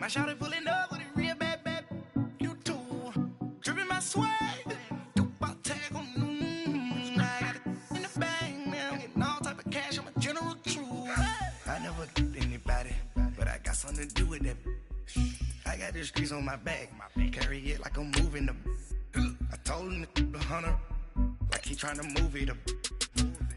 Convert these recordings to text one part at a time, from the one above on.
My shawty pulling up with it real bad, bad. You too. Dripping my swag. Dubai tag on. I got it in the bag, man. I'm getting all type of cash. I'm a general true. I never get anybody, but I got something to do with that. I got the streets on my back. Carry it like I'm moving the. I told him the hunter, like he trying to move it up.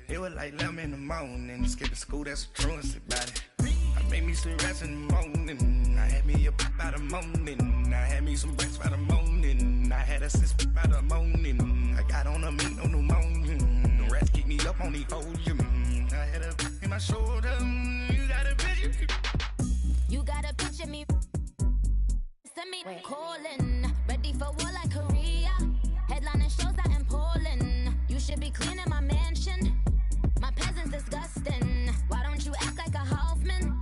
It was like 11 in the morning. Skipping school, that's a truancy about it. I made me some rest in the morning. I had me a by the morning. I had me some rest by the morning. I had a sis by the morning. I got on a meat, no pneumonia. The rats keep me up on the podium. I had a in my shoulder. You got a picture. You got a picture me. Send me calling. Ready for war like Korea. Headlining shows out in Poland. You should be cleaning my mansion. My peasants disgusting. Why don't you act like a Hoffman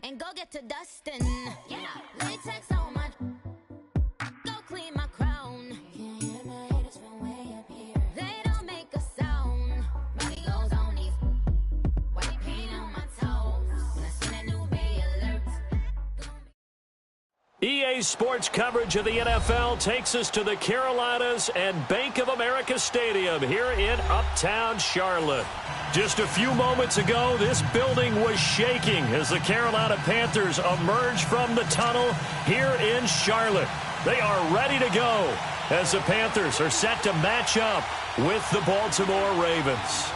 and go get to dustin'? Yeah, latex on my. Go clean my crown. Can't hear my haters from way up here. They don't make a sound. Money goes on these. White paint on my toes. When I send a new Bay alert. EA Sports coverage of the NFL takes us to the Carolinas and Bank of America Stadium here in Uptown Charlotte. Just a few moments ago, this building was shaking as the Carolina Panthers emerge from the tunnel here in Charlotte. They are ready to go as the Panthers are set to match up with the Baltimore Ravens.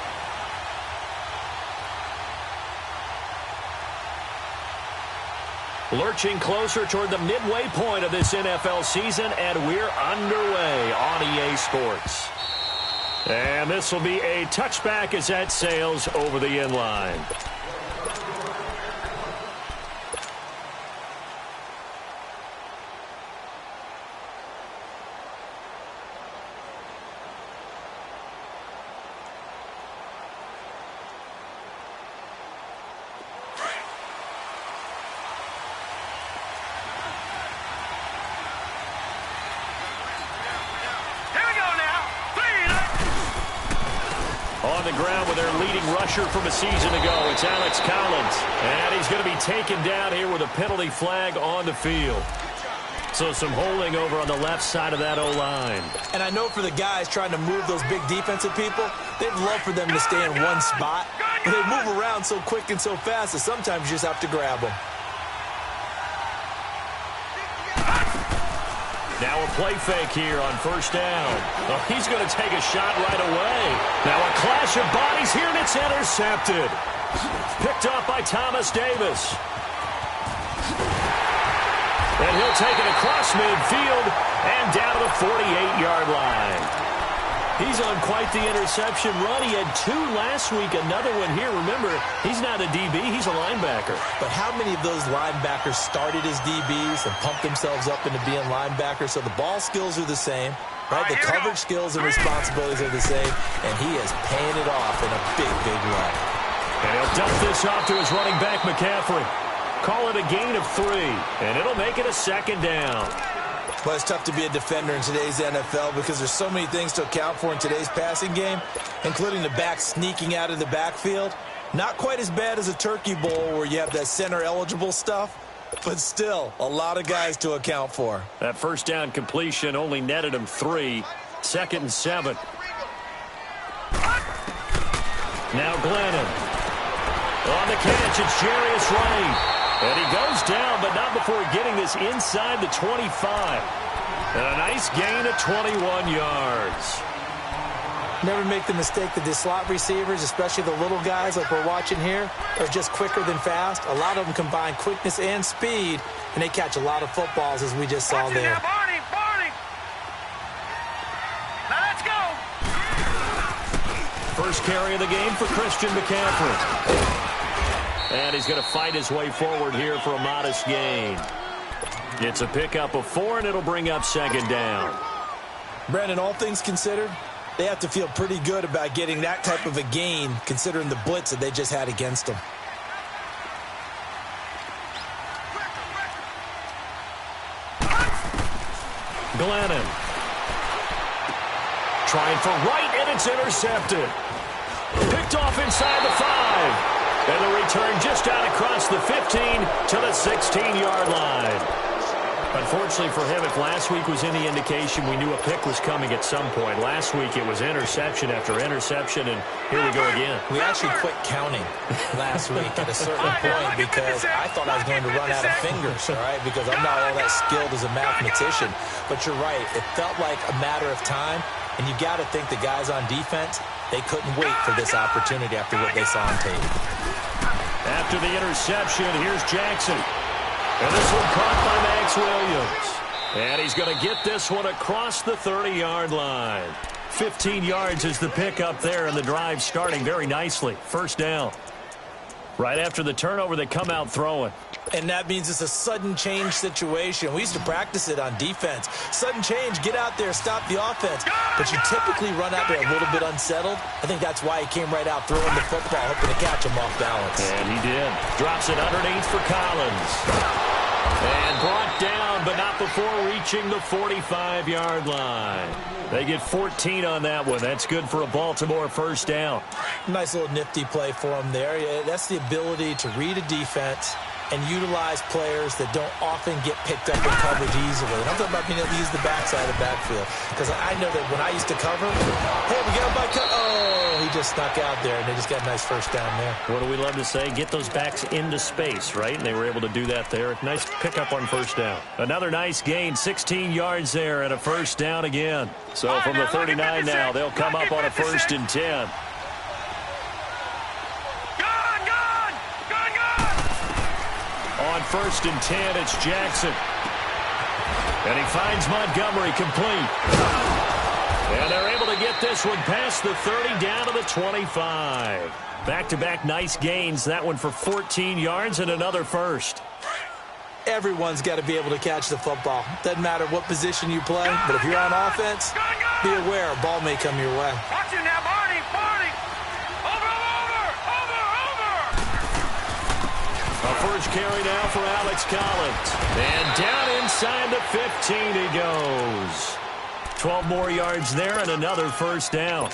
Lurching closer toward the midway point of this NFL season, and we're underway on EA Sports. And this will be a touchback as that sails over the end line. On the ground with their leading rusher from a season ago, it's Alex Collins. And he's going to be taken down here with a penalty flag on the field. So some holding over on the left side of that O-line. And I know for the guys trying to move those big defensive people, they'd love for them to stay in one spot. But they move around so quick and so fast that sometimes you just have to grab them. Now a play fake here on first down. Oh, he's going to take a shot right away. Now a clash of bodies here, and it's intercepted. Picked up by Thomas Davis. And he'll take it across midfield and down to the 48-yard line. He's on quite the interception run. He had 2 last week, another one here. Remember, he's not a DB, he's a linebacker. But how many of those linebackers started as DBs and pumped themselves up into being linebackers? So the ball skills are the same, right? The coverage skills and responsibilities are the same, and he is paying it off in a big, big run. And he'll dump this off to his running back, McCaffrey. Call it a gain of 3, and it'll make it a second down. Well, it's tough to be a defender in today's NFL because there's so many things to account for in today's passing game, including the back sneaking out of the backfield. Not quite as bad as a turkey bowl where you have that center-eligible stuff, but still a lot of guys to account for. That first down completion only netted him 3. 2nd and 7. Now Glennon. On the catch, it's Jarius Ray. And he goes down, but not before getting this inside the 25. And a nice gain of 21 yards. Never make the mistake that the slot receivers, especially the little guys like we're watching here, are just quicker than fast. A lot of them combine quickness and speed, and they catch a lot of footballs, as we just saw there. Now, Barney. Now let's go. First carry of the game for Christian McCaffrey. And he's going to fight his way forward here for a modest gain. It's a pickup of 4, and it'll bring up 2nd down. Brandon, all things considered, they have to feel pretty good about getting that type of a gain, considering the blitz that they just had against them. Glennon. Trying for right, and it's intercepted. Picked off inside the 5. And the return just out across the 15 to the 16-yard line. Unfortunately for him, if last week was any indication, we knew a pick was coming at some point. Last week it was interception after interception, and here we go again. We actually quit counting last week at a certain point because I thought I was going to run out of fingers, all right, because I'm not all that skilled as a mathematician. But you're right. It felt like a matter of time, and you got to think the guys on defense, they couldn't wait for this opportunity after what they saw on tape. After the interception, here's Jackson. And this one caught by Max Williams. And he's going to get this one across the 30-yard line. 15 yards is the pickup there, and the drive starting very nicely. First down. Right after the turnover, they come out throwing. And that means it's a sudden change situation. We used to practice it on defense. Sudden change, get out there, stop the offense. But you typically run out there a little bit unsettled. I think that's why he came right out throwing the football, hoping to catch him off balance. And he did. Drops it underneath for Collins. And brought down, but not before reaching the 45-yard line. They get 14 on that one. That's good for a Baltimore first down. Nice little nifty play for him there. That's the ability to read a defense and utilize players that don't often get picked up in coverage easily. And I'm talking about being able to use the backside of the backfield. Because I know that when I used to cover, hey, we got him by oh, he just snuck out there, and they just got a nice first down there. What do we love to say? Get those backs into space, right? And they were able to do that there. Nice pickup on first down. Another nice gain, 16 yards there, and a first down again. So from the 39 now, they'll come up on a 1st and 10. On 1st and 10, it's Jackson. And he finds Montgomery complete. And they're able to get this one past the 30 down to the 25. Back-to-back nice gains. That one for 14 yards and another first. Everyone's got to be able to catch the football. Doesn't matter what position you play, but if you're on offense, be aware a ball may come your way. Watch it now, Barney. A first carry now for Alex Collins. And down inside the 15 he goes. 12 more yards there and another first down.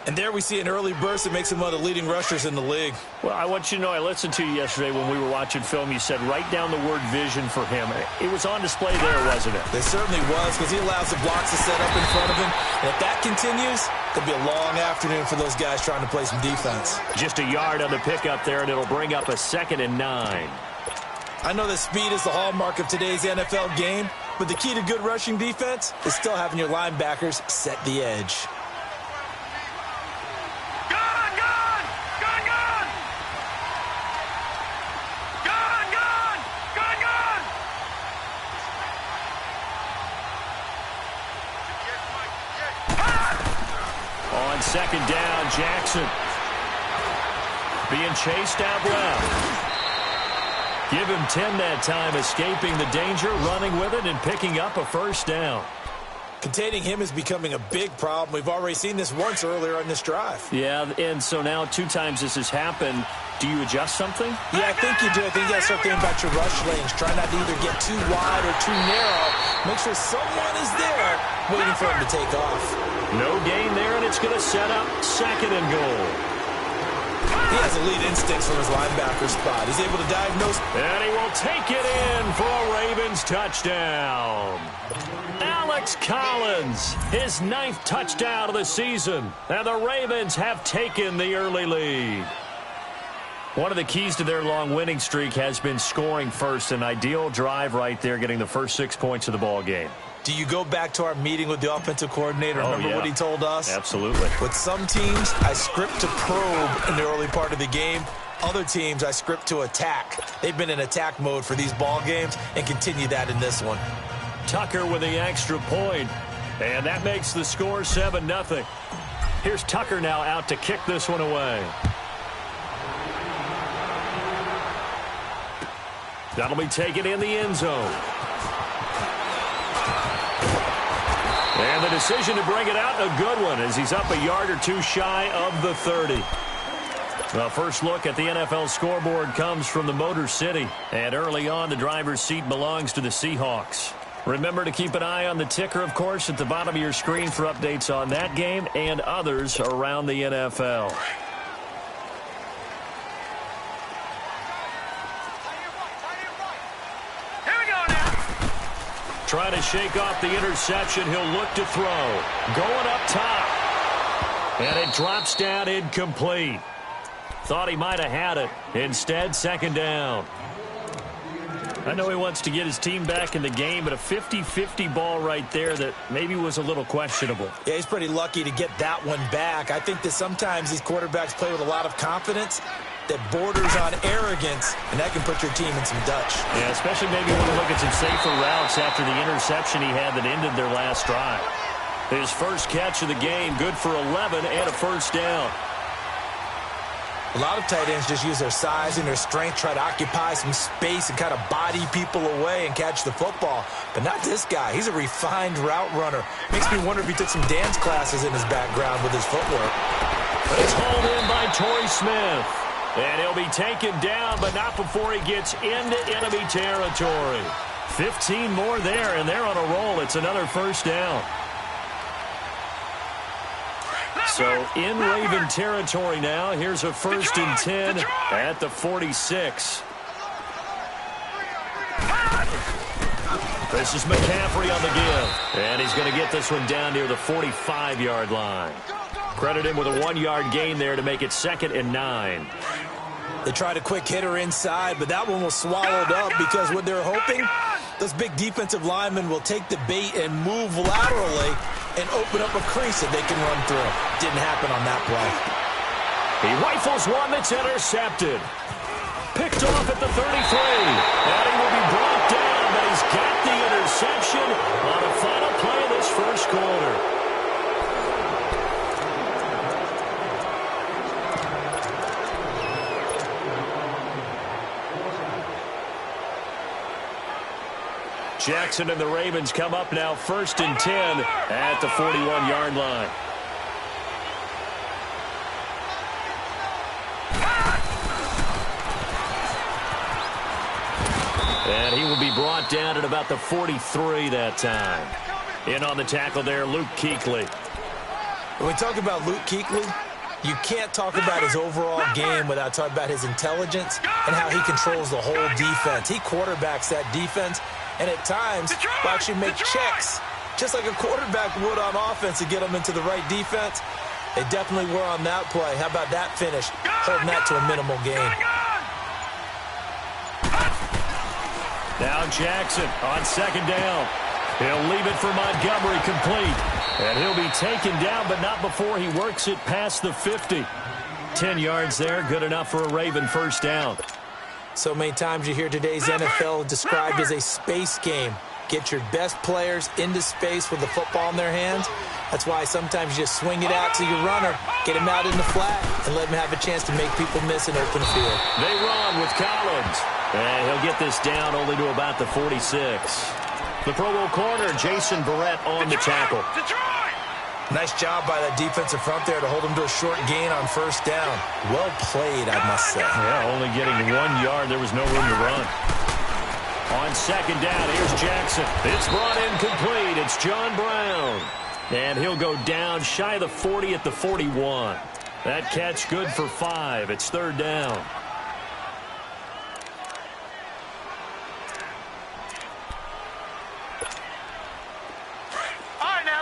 And there we see an early burst that makes him one of the leading rushers in the league. Well, I want you to know, I listened to you yesterday when we were watching film. You said write down the word vision for him. It was on display there, wasn't it? It certainly was, because he allows the blocks to set up in front of him. And if that continues, it'll be a long afternoon for those guys trying to play some defense. Just a yard on the pickup there, and it'll bring up a 2nd and 9. I know that speed is the hallmark of today's NFL game, but the key to good rushing defense is still having your linebackers set the edge. On 2nd down, Jackson being chased out left. Give him 10 that time, escaping the danger, running with it, and picking up a first down. Containing him is becoming a big problem. We've already seen this once earlier on this drive. Yeah, and so now 2 times this has happened. Do you adjust something? Yeah, I think you do. I think you got to start thinking about your rush lanes. Try not to either get too wide or too narrow. Make sure someone is there waiting for him to take off. No gain there, and it's going to set up 2nd and goal. He has elite instincts from his linebacker spot. He's able to diagnose. And he will take it in for a Ravens touchdown. Alex Collins, his 9th touchdown of the season. And the Ravens have taken the early lead. One of the keys to their long winning streak has been scoring first. An ideal drive right there, getting the first 6 points of the ball game. Do you go back to our meeting with the offensive coordinator? Remember what he told us? Absolutely. With some teams, I script to probe in the early part of the game. Other teams, I script to attack. They've been in attack mode for these ball games and continue that in this one. Tucker with the extra point. And that makes the score 7-0. Here's Tucker now out to kick this one away. That'll be taken in the end zone. And the decision to bring it out, a good one, as he's up a yard or 2 shy of the 30. The first look at the NFL scoreboard comes from the Motor City. And early on, the driver's seat belongs to the Seahawks. Remember to keep an eye on the ticker, of course, at the bottom of your screen for updates on that game and others around the NFL. trying to shake off the interception. He'll look to throw. Going up top. And it drops down incomplete. Thought he might have had it. Instead, second down. I know he wants to get his team back in the game, but a 50-50 ball right there that maybe was a little questionable. Yeah, he's pretty lucky to get that one back. I think that sometimes these quarterbacks play with a lot of confidence that borders on arrogance, and that can put your team in some Dutch. Yeah, especially maybe when you look at some safer routes after the interception he had that ended their last drive. His first catch of the game, good for 11 and a first down. A lot of tight ends just use their size and their strength, try to occupy some space and kind of body people away and catch the football. But not this guy. He's a refined route runner. Makes me wonder if he took some dance classes in his background with his footwork. It's hauled in by Torrey Smith. And he'll be taken down, but not before he gets into enemy territory. 15 more there, and they're on a roll. It's another first down. So in Raven territory now. Here's a 1st and 10 at the 46. This is McCaffrey on the give. And he's going to get this one down near the 45-yard line. Credit him with a 1-yard gain there to make it 2nd and 9. They tried a quick hitter inside, but that one was swallowed up because what they're hoping, those big defensive linemen will take the bait and move laterally and open up a crease that they can run through. Didn't happen on that play. He rifles one that's intercepted. Picked off at the 33. And he will be brought down, but he's got the interception on a final play of this first quarter. Jackson and the Ravens come up now 1st and 10 at the 41-yard line. And he will be brought down at about the 43 that time. In on the tackle there, Luke Kuechly. When we talk about Luke Kuechly, you can't talk about his overall game without talking about his intelligence and how he controls the whole defense. He quarterbacks that defense, and at times will actually make checks, just like a quarterback would on offense to get them into the right defense. They definitely were on that play. How about that finish, holding that to a minimal gain. Now Jackson on 2nd down. He'll leave it for Montgomery complete. And he'll be taken down, but not before he works it past the 50. 10 yards there, good enough for a Raven first down. So many times you hear today's NFL described as a space game. Get your best players into space with the football in their hands. That's why sometimes you just swing it out to your runner, get him out in the flat, and let him have a chance to make people miss an open field. They run with Collins. And he'll get this down only to about the 46. The Pro Bowl corner, Jason Verrett on the tackle. Nice job by that defensive front there to hold him to a short gain on first down. Well played, I must say. Yeah, only getting 1 yard. There was no room to run. On 2nd down, here's Jackson. It's brought in complete. It's John Brown. And he'll go down shy of the 40 at the 41. That catch good for 5. It's 3rd down.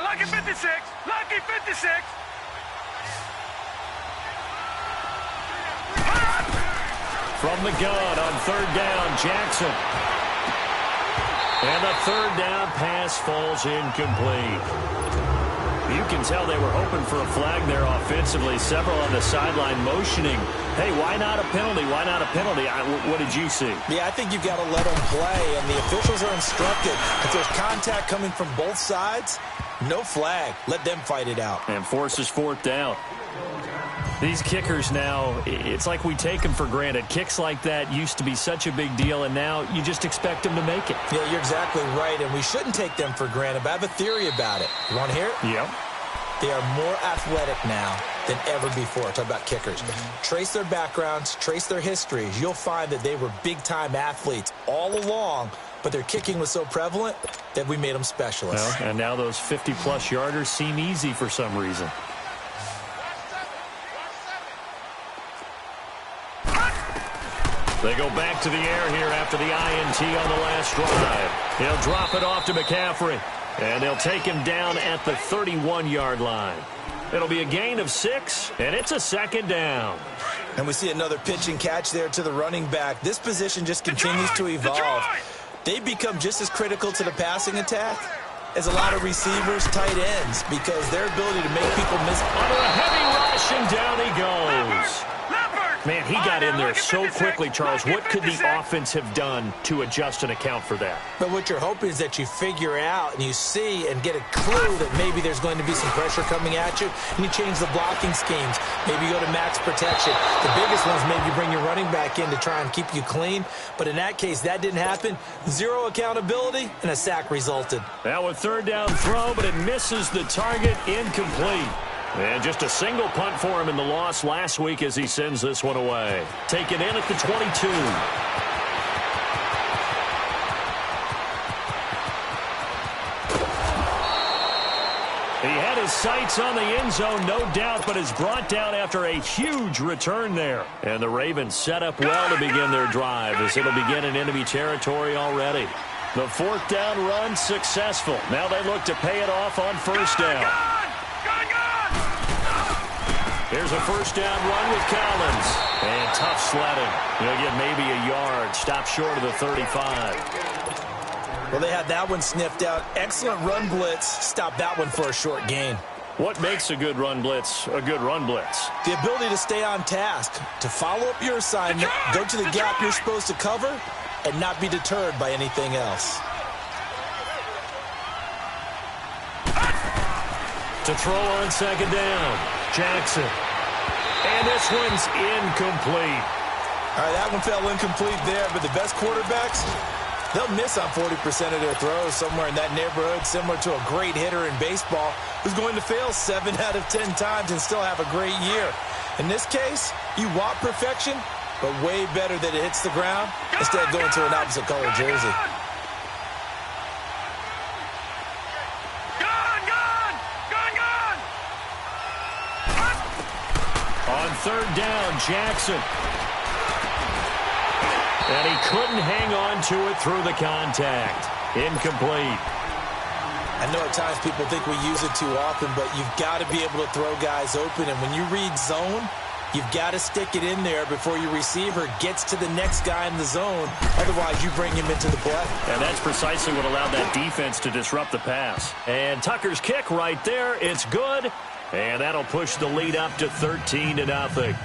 Lucky 56. Lucky 56. From the gun on 3rd down, Jackson. And the 3rd down pass falls incomplete. You can tell they were hoping for a flag there offensively. Several on the sideline motioning, hey, why not a penalty? Why not a penalty? What did you see? Yeah, I think you've got to let them play, and the officials are instructed. If there's contact coming from both sides, no flag. Let them fight it out. And forces 4th down. These kickers now, it's like we take them for granted. Kicks like that used to be such a big deal, and now you just expect them to make it. Yeah, you're exactly right, and we shouldn't take them for granted, but I have a theory about it. You want to hear it? Yep. They are more athletic now than ever before. Talk about kickers. Trace their backgrounds, trace their histories. You'll find that they were big-time athletes all along, but their kicking was so prevalent that we made them specialists. Well, and now those 50-plus yarders seem easy for some reason. They go back to the air here after the INT on the last drive. He'll drop it off to McCaffrey, and they'll take him down at the 31-yard line. It'll be a gain of 6, and it's a second down. And we see another pitch and catch there to the running back. This position just continues to evolve. They become just as critical to the passing attack as a lot of receivers, tight ends, because their ability to make people miss. Under a heavy rush, and down he goes. Man, he got in there so quickly, Charles. What could the offense have done to adjust and account for that? But what you're hoping is that you figure out and you see and get a clue that maybe there's going to be some pressure coming at you, and you change the blocking schemes. Maybe you go to max protection. The biggest ones, maybe bring your running back in to try and keep you clean. But in that case, that didn't happen. 0 accountability, and a sack resulted. Now a third down throw, but it misses the target, incomplete. And just a single punt for him in the loss last week as he sends this one away. Taken in at the 22. He had his sights on the end zone, no doubt, but is brought down after a huge return there. And the Ravens set up well to begin their drive as it'll begin in enemy territory already. The fourth down run successful. Now they look to pay it off on first down. Here's a first down run with Collins. And tough sledding. He'll get maybe a yard. Stop short of the 35. Well, they had that one sniffed out. Excellent run blitz. Stop that one for a short gain. What makes a good run blitz a good run blitz? The ability to stay on task, to follow up your assignment, go to the gap you're supposed to cover, and not be deterred by anything else. To throw on second down, Jackson. And this one's incomplete. All right, that one fell incomplete there, but the best quarterbacks, they'll miss on 40% of their throws, somewhere in that neighborhood, similar to a great hitter in baseball who's going to fail 7 out of 10 times and still have a great year. In this case, you want perfection, but way better that it hits the ground instead of going to an opposite color jersey. On third down, Jackson. And he couldn't hang on to it through the contact. Incomplete. I know at times people think we use it too often, but you've got to be able to throw guys open. And when you read zone, you've got to stick it in there before your receiver gets to the next guy in the zone. Otherwise, you bring him into the play. And that's precisely what allowed that defense to disrupt the pass. And Tucker's kick right there. It's good. And that'll push the lead up to 13-0.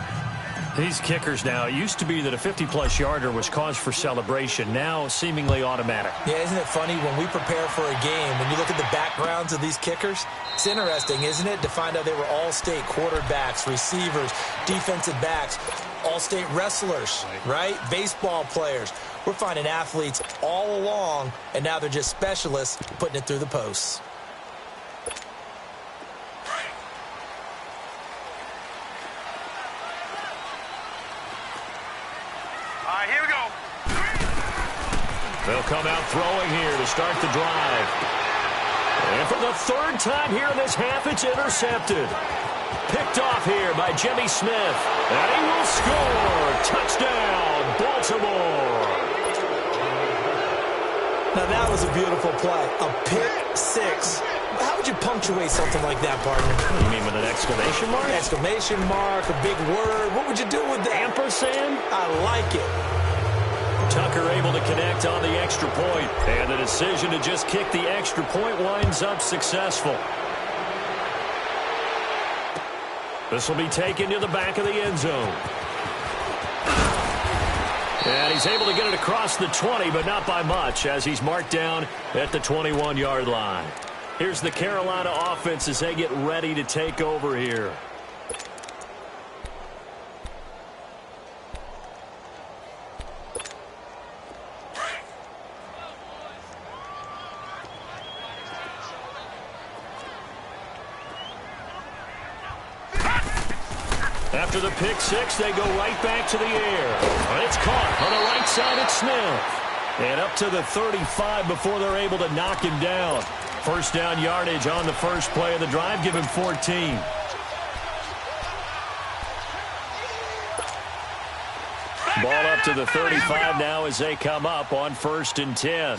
These kickers now, it used to be that a 50-plus yarder was cause for celebration. Now, seemingly automatic. Yeah, isn't it funny when we prepare for a game, when you look at the backgrounds of these kickers? It's interesting, isn't it, to find out they were all-state quarterbacks, receivers, defensive backs, all-state wrestlers, right? Baseball players. We're finding athletes all along, and now they're just specialists putting it through the posts. Here we go. They'll come out throwing here to start the drive. And for the third time here in this half, it's intercepted. Picked off here by Jimmy Smith. And he will score. Touchdown, Baltimore. Now that was a beautiful play. A pick six. How would you punctuate something like that, partner? You mean with an exclamation mark? Exclamation mark, a big word. What would you do with that? Ampersand? I like it. Tucker able to connect on the extra point. And the decision to just kick the extra point winds up successful. This will be taken to the back of the end zone. And he's able to get it across the 20, but not by much, as he's marked down at the 21-yard line. Here's the Carolina offense as they get ready to take over here. After the pick six, they go right back to the air. And it's caught on the right side at Smith. And up to the 35 before they're able to knock him down. First down yardage on the first play of the drive. Give him 14. Ball up back to the 35 now as they come up on 1st and 10.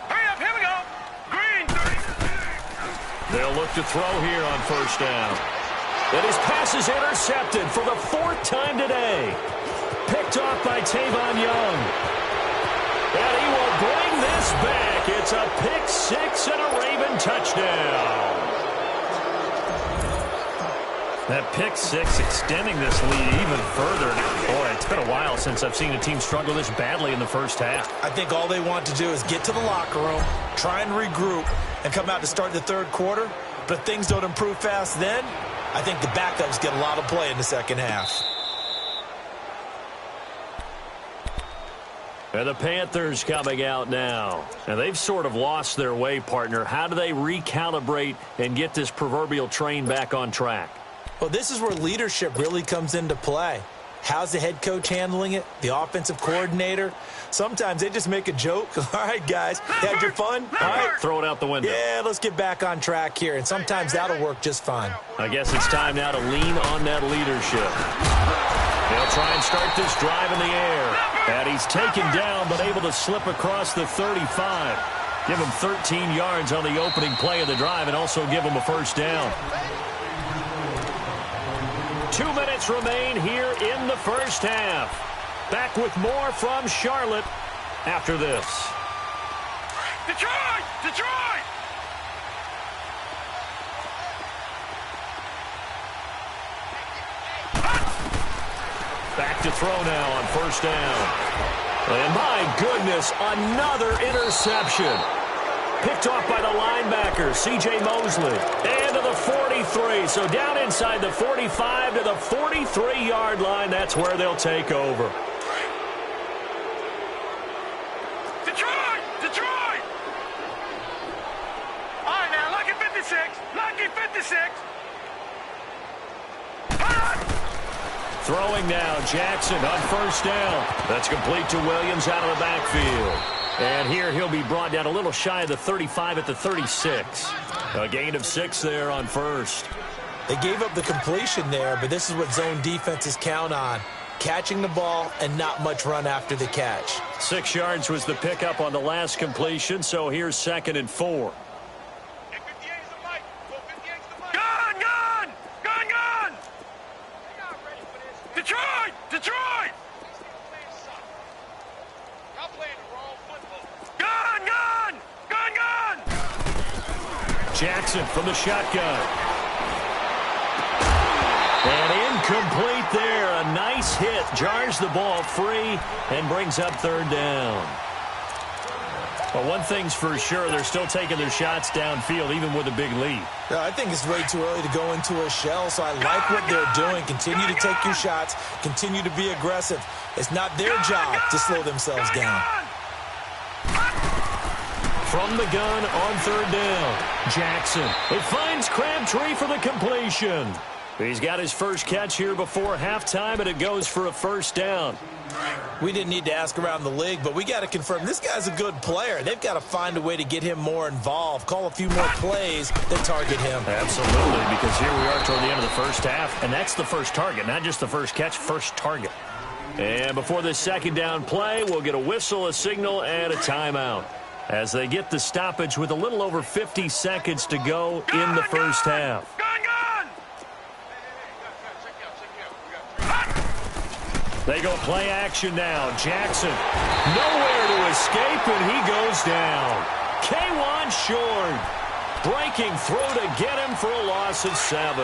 Hurry up, here we go. Green. They'll look to throw here on 1st down. And his pass is intercepted for the 4th time today. Picked off by Tavon Young. And he will bring this back. It's a pick 6 and a Raven touchdown. That pick 6 extending this lead even further. Boy, it's been a while since I've seen a team struggle this badly in the first half. I think all they want to do is get to the locker room, try and regroup, and come out to start the third quarter. But if things don't improve fast then, I think the backups get a lot of play in the second half. And the Panthers coming out now. And they've sort of lost their way, partner. How do they recalibrate and get this proverbial train back on track? Well, this is where leadership really comes into play. How's the head coach handling it? The offensive coordinator? Sometimes they just make a joke. All right, guys, had your fun? All right. Throw it out the window. Yeah, let's get back on track here. And sometimes that'll work just fine. I guess it's time now to lean on that leadership. They'll try and start this drive in the air. And he's taken down but able to slip across the 35. Give him 13 yards on the opening play of the drive and also give him a 1st down. 2 minutes remain here in the first half. Back with more from Charlotte after this. Detroit! Detroit! Back to throw now on 1st down. And my goodness, another interception. Picked off by the linebacker, C.J. Mosley. And to the 43. So down inside the 45 to the 43-yard line. That's where they'll take over. Detroit! Detroit! All right, now, lucky 56. Lucky 56. Throwing now, Jackson on 1st down. That's complete to Williams out of the backfield. And here he'll be brought down a little shy of the 35 at the 36. A gain of 6 there on 1st. They gave up the completion there, but this is what zone defenses count on. Catching the ball and not much run after the catch. 6 yards was the pickup on the last completion, so here's 2nd and 4. Gun! Gun! Gun! Gun! Detroit! Detroit! Gun! Gun! Gun! Gun! Jackson from the shotgun. And incomplete there. A nice hit. Jars the ball free and brings up 3rd down. But one thing's for sure, they're still taking their shots downfield, even with a big lead. Yeah, I think it's way too early to go into a shell, so I like what they're doing. Continue to take your shots. Continue to be aggressive. It's not their job to slow themselves down. From the gun on 3rd down, Jackson. It finds Crabtree for the completion. He's got his first catch here before halftime, and it goes for a 1st down. We didn't need to ask around the league, but we got to confirm this guy's a good player. They've got to find a way to get him more involved, call a few more plays that target him. Absolutely, because here we are toward the end of the first half, and that's the first target, not just the first catch, first target. And before this 2nd down play, we'll get a whistle, a signal, and a timeout as they get the stoppage with a little over 50 seconds to go in the first half. They go play action now. Jackson, nowhere to escape, and he goes down. K1 short. Breaking through to get him for a loss of 7.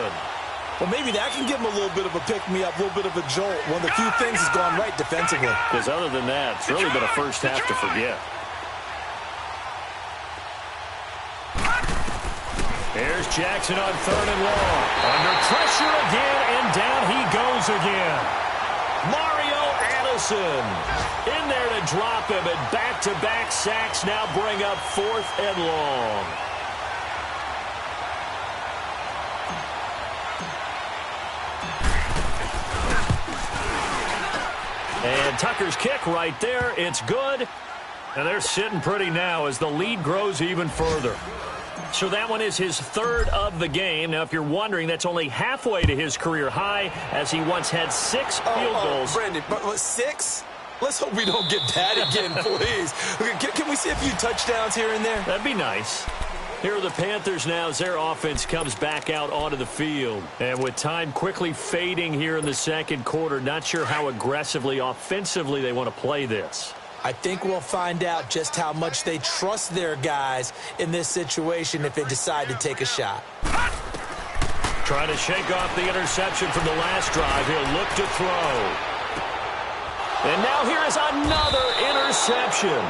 Well, maybe that can give him a little bit of a pick-me-up, a little bit of a jolt. One of the few things has gone right defensively. Because other than that, it's really been a first half to forget. Here's Jackson on 3rd and long. Under pressure again, and down he goes again. Mario Addison in there to drop him, and back-to-back sacks now bring up 4th and long. And Tucker's kick right there. It's good. And they're sitting pretty now as the lead grows even further. So that one is his third of the game. Now, if you're wondering, that's only halfway to his career high, as he once had 6 field goals. Brandon, but 6? Let's hope we don't get that again, please. Can we see a few touchdowns here and there? That'd be nice. Here are the Panthers now as their offense comes back out onto the field. And with time quickly fading here in the second quarter, not sure how aggressively, offensively they want to play this. I think we'll find out just how much they trust their guys in this situation if they decide to take a shot. Trying to shake off the interception from the last drive. He'll look to throw. And now here is another interception.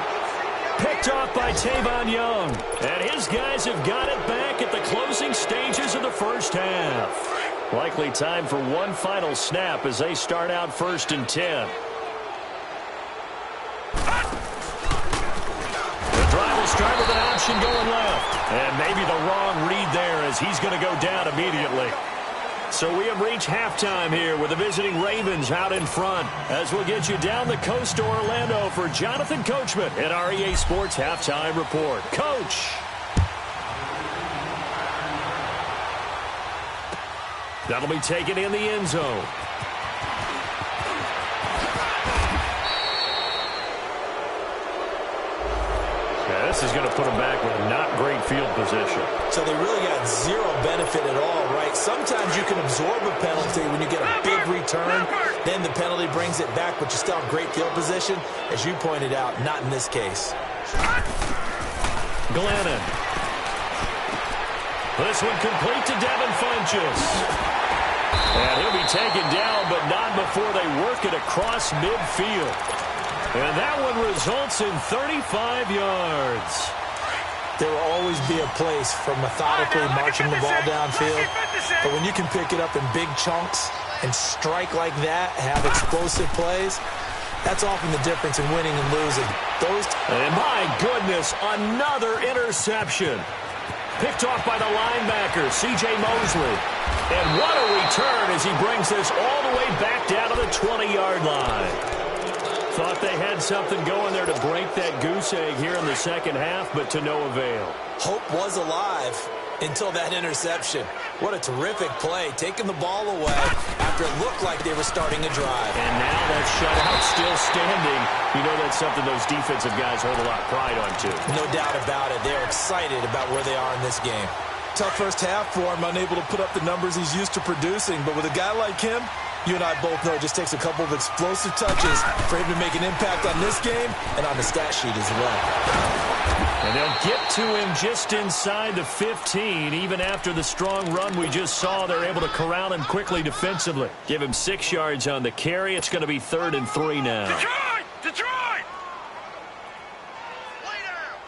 Picked off by Tavon Young. And his guys have got it back at the closing stages of the first half. Likely time for one final snap as they start out 1st and 10. The drive will start with an option going left. And maybe the wrong read there as he's going to go down immediately. So we have reached halftime here with the visiting Ravens out in front as we'll get you down the coast to Orlando for Jonathan Coachman at our EA Sports Halftime Report. Coach. That'll be taken in the end zone. Yeah, this is going to put them back with not great field position. So they really got zero benefit at all, right? Sometimes you can absorb a penalty when you get a big return. Then the penalty brings it back, but you still have great field position. As you pointed out, not in this case. Glennon. This one complete to Devin Funchess. And he'll be taken down, but not before they work it across midfield. And that one results in 35 yards. There will always be a place for methodically marching the ball downfield. But when you can pick it up in big chunks and strike like that, have explosive plays, that's often the difference in winning and losing. And my goodness, another interception. Picked off by the linebacker, C.J. Mosley. And what a return as he brings this all the way back down to the 20-yard line. Thought they had something going there to break that goose egg here in the second half, but to no avail. Hope was alive until that interception. What a terrific play, taking the ball away after it looked like they were starting a drive. And now that shutout still standing. You know that's something those defensive guys hold a lot of pride on, too. No doubt about it. They're excited about where they are in this game. Tough first half for him, unable to put up the numbers he's used to producing. But with a guy like him, you and I both know it just takes a couple of explosive touches for him to make an impact on this game and on the stat sheet as well. And they'll get to him just inside the 15. Even after the strong run we just saw, they're able to corral him quickly defensively. Give him 6 yards on the carry. It's going to be 3rd and 3 now. Detroit! Detroit! Lay down!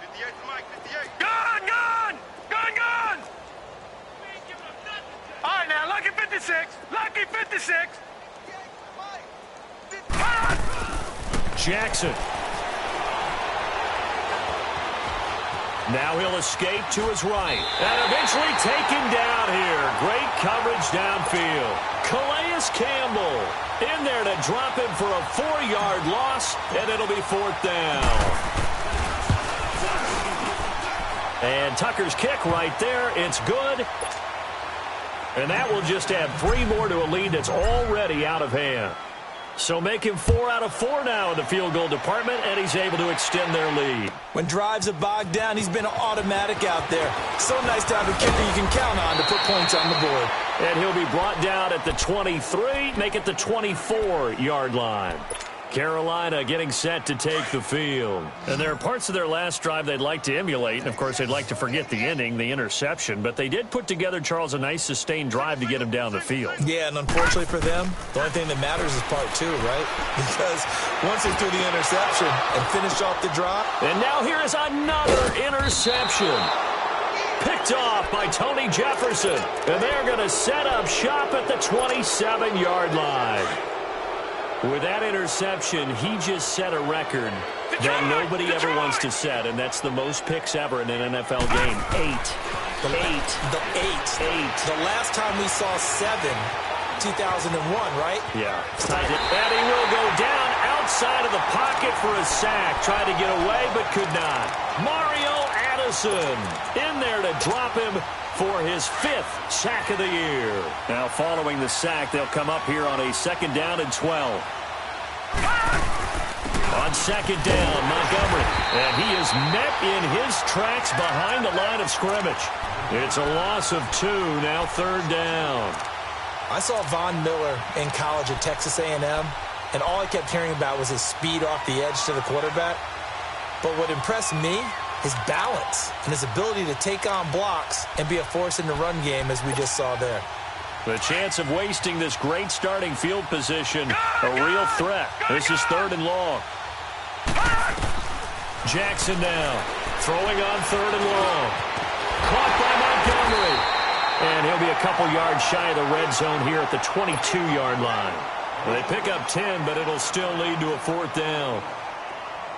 58 to Mike, 58. Gun! Gun! Gun! Gun! All right, now, lucky 56. Lucky 56. Jackson. Now he'll escape to his right. And eventually taken down here. Great coverage downfield. Calais Campbell in there to drop him for a 4-yard loss, and it'll be 4th down. And Tucker's kick right there. It's good. And that will just add 3 more to a lead that's already out of hand. So make him 4 out of 4 now in the field goal department, and he's able to extend their lead. When drives are bogged down, he's been automatic out there. So nice to have a kicker you can count on to put points on the board. And he'll be brought down at the 23, make it the 24-yard line. Carolina getting set to take the field. And there are parts of their last drive they'd like to emulate. And, of course, they'd like to forget the ending, the interception. But they did put together, Charles, a nice sustained drive to get him down the field. Yeah, and unfortunately for them, the only thing that matters is part 2, right? Because once they threw the interception and finished off the drive. And now here is another interception. Picked off by Tony Jefferson. And they're going to set up shop at the 27-yard line. With that interception, he just set a record that nobody ever wants to set, and that's the most picks ever in an NFL game. 8. The last time we saw 7, 2001, right? Yeah. And he will go down outside of the pocket for a sack. Tried to get away, but could not. Mario Addison in there to drop him for his 5th sack of the year. Now, following the sack, they'll come up here on a 2nd down and 12. On 2nd down, Montgomery. And he is met in his tracks behind the line of scrimmage. It's a loss of 2, now 3rd down. I saw Von Miller in college at Texas A&M, and all I kept hearing about was his speed off the edge to the quarterback. But what impressed me, his balance and his ability to take on blocks and be a force in the run game, as we just saw there. The chance of wasting this great starting field position, a real threat. This is 3rd and long. Jackson now, throwing on 3rd and long. Caught by Montgomery. And he'll be a couple yards shy of the red zone here at the 22-yard line. They pick up 10, but it'll still lead to a 4th down.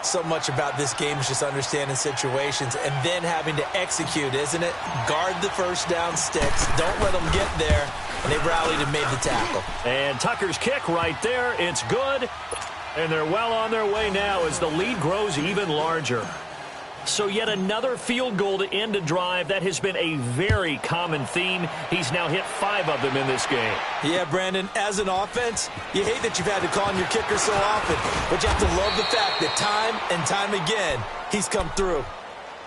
So much about this game is just understanding situations and then having to execute, isn't it? Guard the first down sticks. Don't let them get there. And they rallied and made the tackle. And Tucker's kick right there. It's good. And they're well on their way now as the lead grows even larger. So yet another field goal to end a drive. That has been a very common theme. He's now hit 5 of them in this game. Yeah, Brandon, as an offense, you hate that you've had to call on your kicker so often, but you have to love the fact that time and time again, he's come through.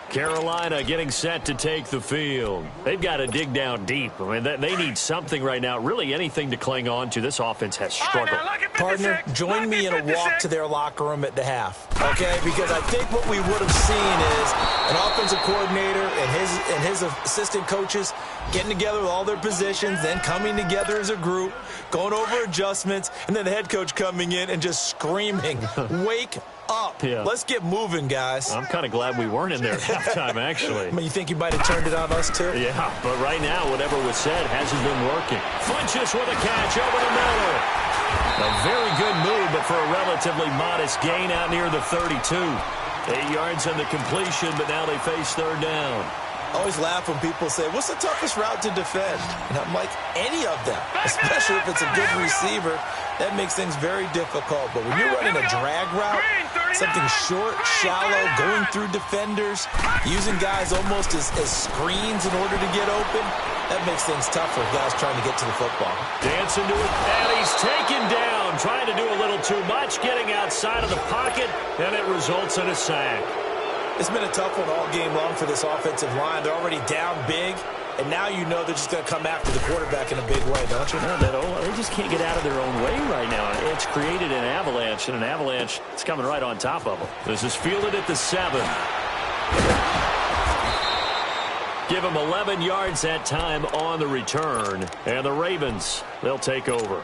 Carolina getting set to take the field. They've got to dig down deep. I mean, they need something right now, really anything to cling on to. This offense has struggled. Partner, join me in a walk to their locker room at the half, okay? Because I think what we would have seen is an offensive coordinator and his assistant coaches getting together with all their positions, then coming together as a group, going over adjustments, and then the head coach coming in and just screaming, wake up. Yeah. Let's get moving, guys. I'm kind of glad we weren't in there at halftime, actually. I mean, you think you might have turned it on us, too? Yeah, but right now, whatever was said hasn't been working. Funches with a catch over the middle. A very good move, but for a relatively modest gain out near the 32. 8 yards on the completion, but now they face 3rd down. I always laugh when people say, what's the toughest route to defend? And I'm like, any of them, especially if it's a good receiver. That makes things very difficult. But when you're running a drag route, something short, shallow, going through defenders, using guys almost as screens in order to get open, that makes things tough for guys trying to get to the football. Dancing to it, and he's taken down, trying to do a little too much, getting outside of the pocket, and it results in a sack. It's been a tough one all game long for this offensive line. They're already down big, and now you know they're just going to come after the quarterback in a big way, don't you? No, they just can't get out of their own way right now. It's created an avalanche, and an avalanche is coming right on top of them. This is fielded at the 7. Give them 11 yards that time on the return. And the Ravens, they'll take over.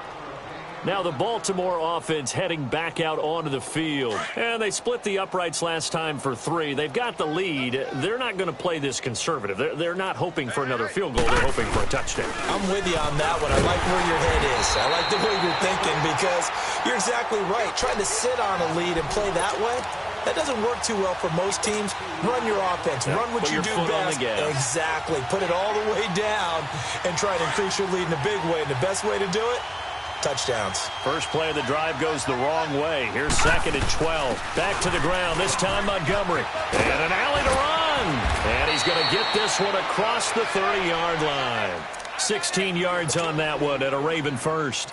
Now the Baltimore offense heading back out onto the field. And they split the uprights last time for 3. They've got the lead. They're not going to play this conservative. They're not hoping for another field goal. They're hoping for a touchdown. I'm with you on that one. I like where your head is. I like the way you're thinking because you're exactly right. Trying to sit on a lead and play that way, that doesn't work too well for most teams. Run your offense. Run what you do best. Exactly. Put it all the way down and try to increase your lead in a big way. And the best way to do it, touchdowns. First play of the drive goes the wrong way. Here's 2nd and 12. Back to the ground. This time Montgomery. And an alley to run. And he's going to get this one across the 30-yard line. 16 yards on that one at a Raven first.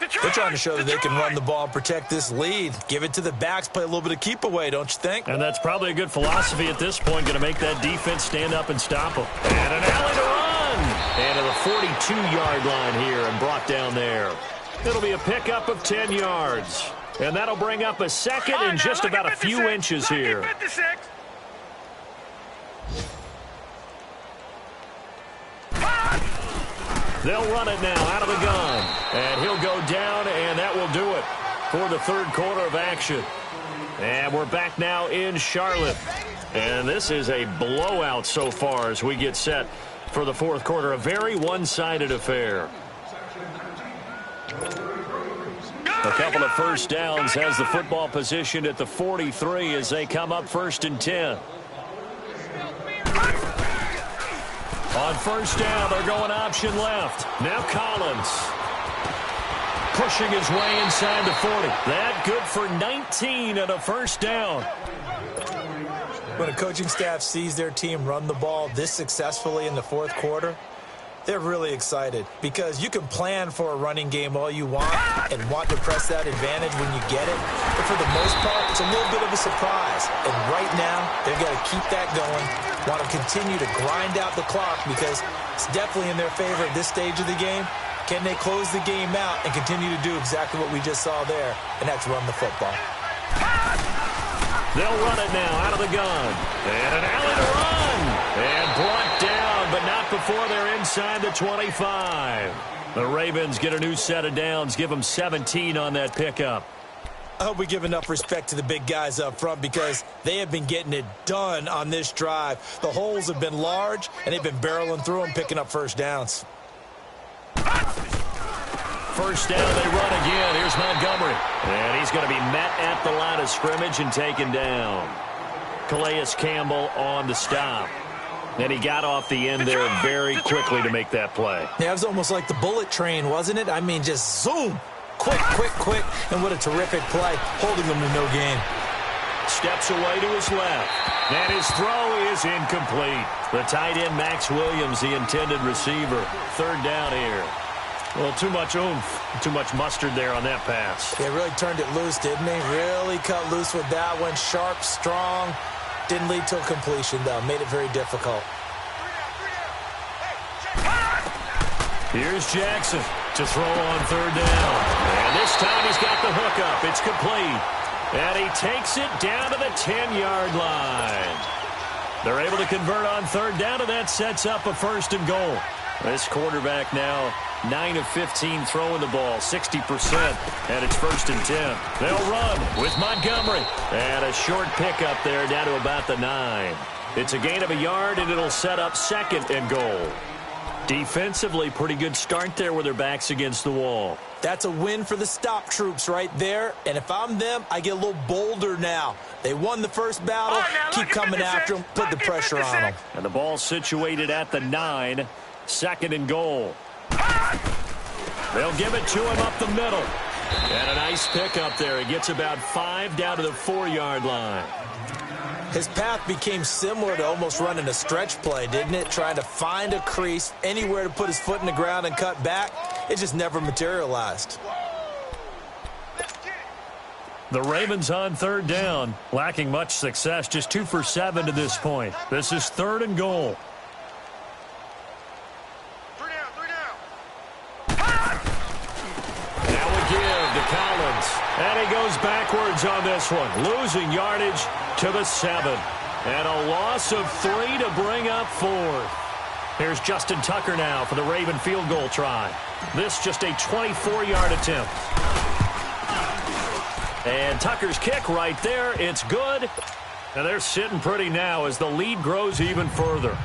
They're trying to show that they can run the ball and protect this lead. Give it to the backs, play a little bit of keep away, don't you think? And that's probably a good philosophy at this point. Going to make that defense stand up and stop them. And an alley to run. And to the 42-yard line here and brought down there. It'll be a pickup of 10 yards. And that'll bring up a 2nd and just about a few inches here. They'll run it now out of the gun. And he'll go down, and that will do it for the 3rd quarter of action. And we're back now in Charlotte. And this is a blowout so far as we get set for the 4th quarter. A very one-sided affair. A couple of first downs has the football positioned at the 43 as they come up 1st and 10. On 1st down, they're going option left. Now Collins. pushing his way inside the 40. That good for 19 and a first down. When a coaching staff sees their team run the ball this successfully in the fourth quarter, they're really excited because you can plan for a running game all you want and want to press that advantage when you get it. But for the most part, it's a little bit of a surprise. And right now, they've got to keep that going, want to continue to grind out the clock because it's definitely in their favor at this stage of the game. Can they close the game out and continue to do exactly what we just saw there, and that's run the football. They'll run it now out of the gun. And an alley to run. And brought down, but not before they're inside the 25. The Ravens get a new set of downs, give them 17 on that pickup. I hope we give enough respect to the big guys up front because they have been getting it done on this drive. The holes have been large, and they've been barreling through them, picking up first downs. First down, they run again. Here's Montgomery. And he's going to be met at the line of scrimmage and taken down. Calais Campbell on the stop. And he got off the end there very quickly to make that play. Yeah, it was almost like the bullet train, wasn't it? I mean, just zoom. Quick, quick, quick. And what a terrific play, holding them to no gain. Steps away to his left. And his throw is incomplete. The tight end, Max Williams, the intended receiver. Third down here. Well, too much oomph, too much mustard there on that pass. Yeah, really turned it loose, didn't he? Really cut loose with that one. Sharp, strong. Didn't lead to a completion, though. Made it very difficult. Here's Jackson to throw on third down. And this time he's got the hook up. It's complete. And he takes it down to the 10-yard line. They're able to convert on third down, and that sets up a first and goal. This quarterback now 9 of 15 throwing the ball, 60%, and it's first and 10. They'll run with Montgomery. And a short pickup there down to about the 9. It's a gain of a yard, and it'll set up second and goal. Defensively, pretty good start there with their backs against the wall. That's a win for the stop troops right there. And if I'm them, I get a little bolder now. They won the first battle. Keep coming after them. Put the pressure on them. And the ball situated at the 9. Second and goal. They'll give it to him up the middle. And a nice pickup there. He gets about 5 down to the 4-yard line. His path became similar to almost running a stretch play, didn't it? Trying to find a crease, anywhere to put his foot in the ground and cut back. It just never materialized. The Ravens on third down, lacking much success, just 2 for 7 to this point. This is third and goal. Now we give to Collins. And he goes backwards on this one, losing yardage to the 7. And a loss of 3 to bring up 4. Here's Justin Tucker now for the Raven field goal try. This just a 24-yard attempt. And Tucker's kick right there. It's good. And they're sitting pretty now as the lead grows even further.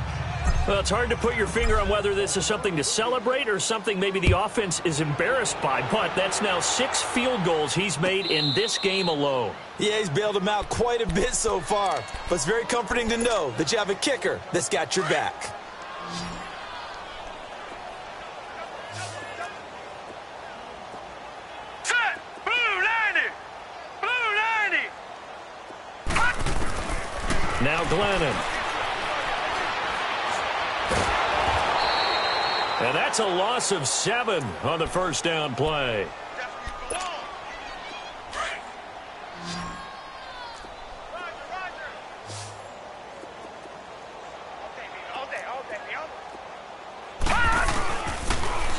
Well, it's hard to put your finger on whether this is something to celebrate or something maybe the offense is embarrassed by. But that's now 6 field goals he's made in this game alone. Yeah, he's bailed them out quite a bit so far. But it's very comforting to know that you have a kicker that's got your back. Now Glennon. And that's a loss of 7 on the first down play.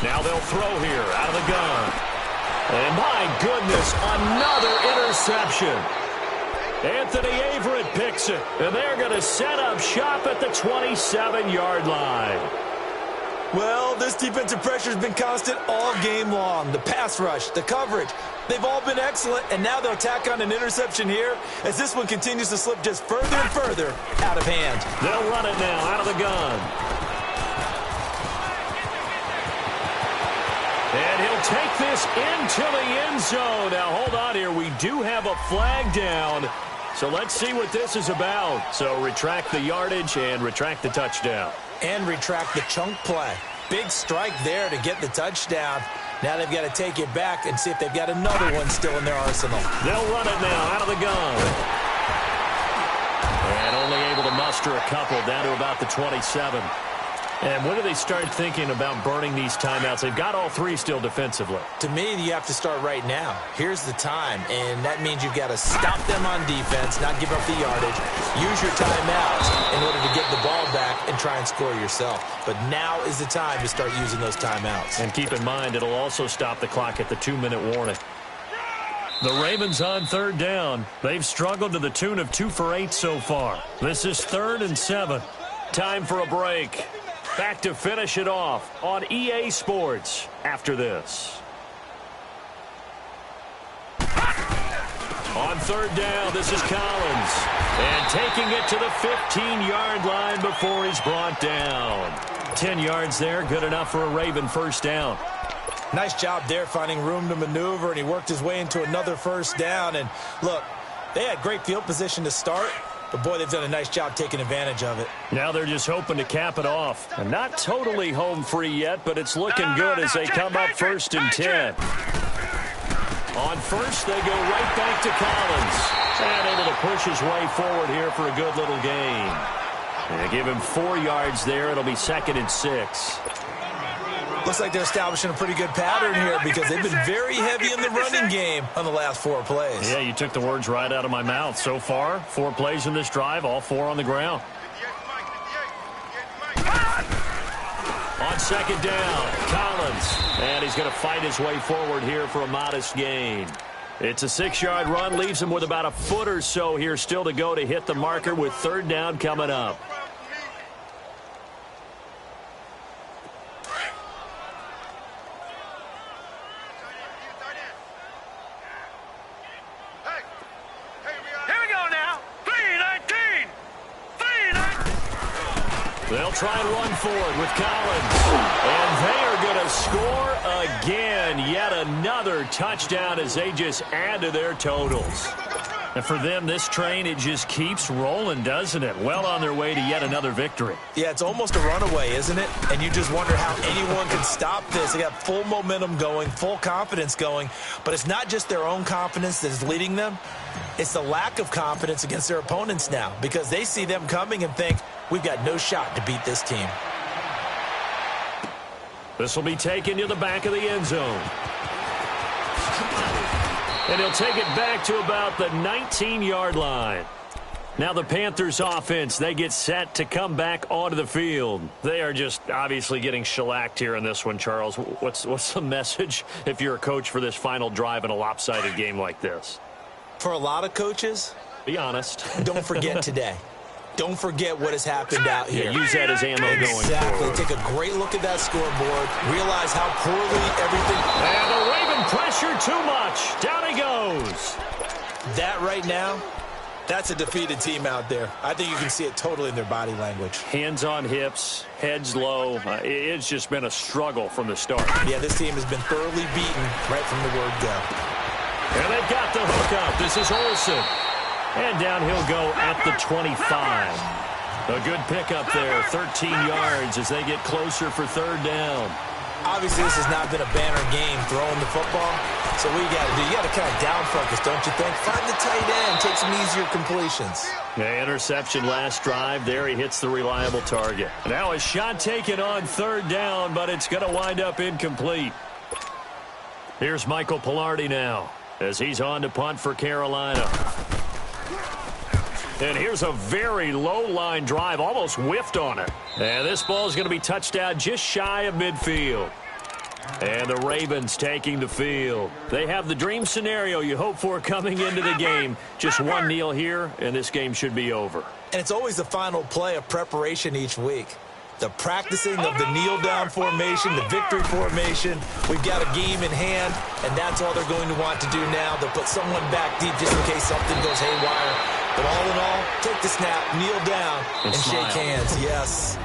Now they'll throw here out of the gun. And my goodness, another interception. Anthony Averett picks it, and they're going to set up shop at the 27-yard line. Well, this defensive pressure has been constant all game long. The pass rush, the coverage, they've all been excellent, and now they'll tack on an interception here as this one continues to slip just further and further out of hand. They'll run it now out of the gun. And he'll take this into the end zone. Now, hold on here. We do have a flag down. So let's see what this is about. So retract the yardage and retract the touchdown. And retract the chunk play. Big strike there to get the touchdown. Now they've got to take it back and see if they've got another one still in their arsenal. They'll run it now out of the gun. And only able to muster a couple down to about the 27. And when do they start thinking about burning these timeouts? They've got all three still defensively. To me, you have to start right now. Here's the time, and that means you've got to stop them on defense, not give up the yardage, use your timeouts in order to get the ball back and try and score yourself. But now is the time to start using those timeouts. And keep in mind, it'll also stop the clock at the 2-minute warning. The Ravens on third down. They've struggled to the tune of 2 for 8 so far. This is 3rd and 7. Time for a break. Back to finish it off on EA Sports after this. On third down, this is Collins. And taking it to the 15-yard line before he's brought down. 10 yards there, good enough for a Raven first down. Nice job there finding room to maneuver, and he worked his way into another first down. And look, they had great field position to start, but boy, they've done a nice job taking advantage of it. Now they're just hoping to cap it off. And not totally home free yet, but it's looking good as they come up 1st and 10. On first, they go right back to Collins. And able to push his way forward here for a good little gain. They give him 4 yards there. It'll be 2nd and 6. Looks like they're establishing a pretty good pattern here because they've been very heavy in the running game on the last 4 plays. Yeah, you took the words right out of my mouth. So far, 4 plays in this drive, all 4 on the ground. On 2nd down, Collins. And he's going to fight his way forward here for a modest gain. It's a 6-yard run, leaves him with about a foot or so here still to go to hit the marker with 3rd down coming up. They'll try and run forward with Collins. And they are going to score again. Yet another touchdown as they just add to their totals. And for them, this train, it just keeps rolling, doesn't it? Well on their way to yet another victory. Yeah, it's almost a runaway, isn't it? And you just wonder how anyone can stop this. They got full momentum going, full confidence going. But it's not just their own confidence that is leading them. It's the lack of confidence against their opponents now because they see them coming and think, we've got no shot to beat this team. This will be taken to the back of the end zone. And he'll take it back to about the 19-yard line. Now the Panthers offense, they get set to come back onto the field. They are just obviously getting shellacked here in this one, Charles. What's the message if you're a coach for this final drive in a lopsided game like this? For a lot of coaches, be honest. Don't forget today. Don't forget what has happened out here. Yeah, use that as ammo going forward. Take a great look at that scoreboard. Realize how poorly everything... And the Raven pressure too much. Down he goes. That right now, that's a defeated team out there. I think you can see it totally in their body language. Hands on hips, heads low. It's just been a struggle from the start. Yeah, this team has been thoroughly beaten right from the word go. And they've got the hook up. This is Olsen. And down he'll go at the 25. A good pickup there, 13 yards as they get closer for 3rd down. Obviously, this has not been a banner game throwing the football. So what you got to do, you got to kind of down focus, don't you think? Find the tight end, take some easier completions. Yeah, interception last drive. There he hits the reliable target. Now a shot taken on 3rd down, but it's going to wind up incomplete. Here's Michael Pilardi now as he's on to punt for Carolina. And here's a very low-line drive, almost whiffed on it. And this ball is going to be touched out just shy of midfield. And the Ravens taking the field. They have the dream scenario you hope for coming into the game. Just one kneel here, and this game should be over. And it's always the final play of preparation each week. The practicing of the kneel-down formation, the victory formation. We've got a game in hand, and that's all they're going to want to do now. They'll put someone back deep just in case something goes haywire. But all in all, take the snap, kneel down, and shake hands. Yes.